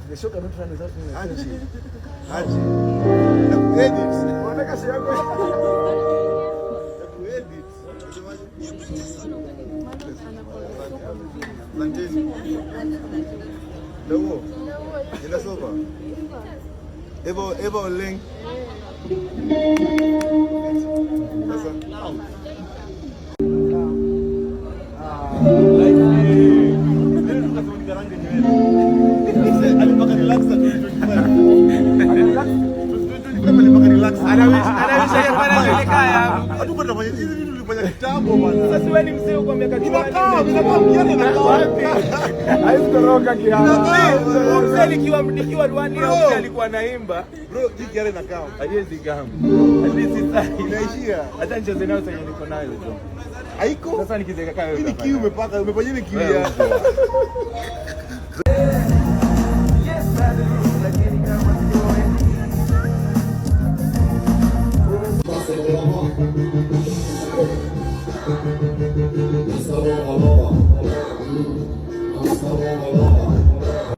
The show cannot run without me. Angie. Edit. Unataka share yako? Edit. Lanteni. Dawo. Ila soba. Eva Oleng. Sasa. Sasa wewe ni mzee kwa miaka 20. Haikoroga kiasi. Mzee nikiwa Rwanda leo alikuwa naimba. Bro, hiki yale na kama. Haiwezi gamu. Hadi sasa Inaishia. Hata nicheze nayo sasa niko nayo tu. Haiko? Sasa nikizeka kayo. Hii kiu umefanya ni kiu ya. Thank you.